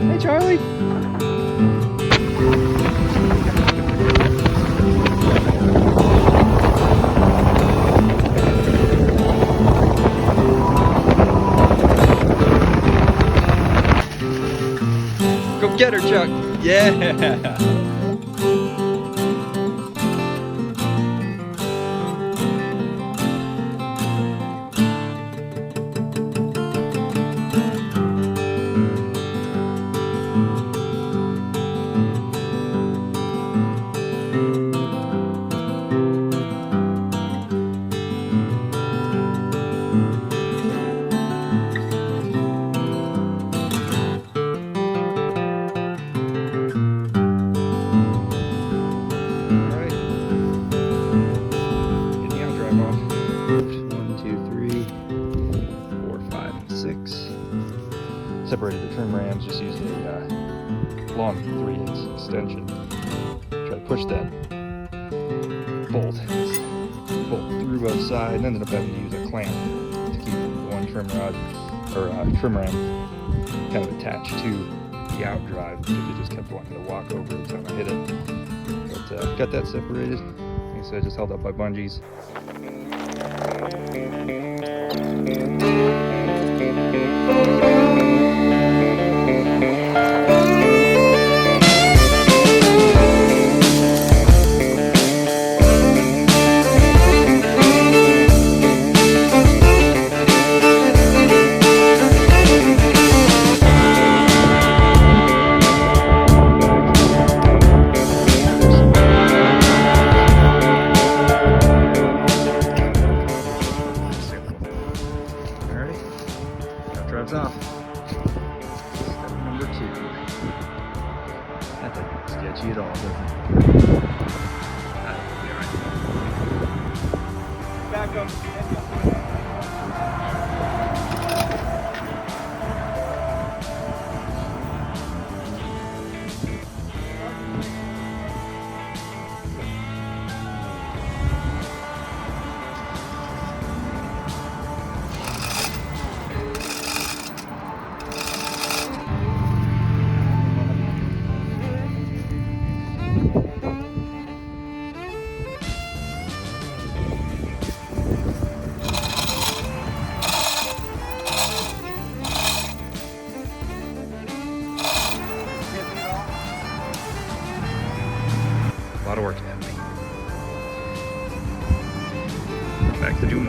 Hey, Charlie. Go get her, Chuck. Yeah. Separated the trim rams, just used a long 3/8 extension. Try to push that bolt through both sides, and ended up having to use a clamp to keep one trim rod or trim ram kind of attached to the outdrive because it just kept wanting to walk over every time I hit it. But got that separated. Like I said, just held up by bungees. Drives off. Step number 2. That doesn't look sketchy at all, does it? That'll be alright. Back up. A lot of work ahead of me. Back to doing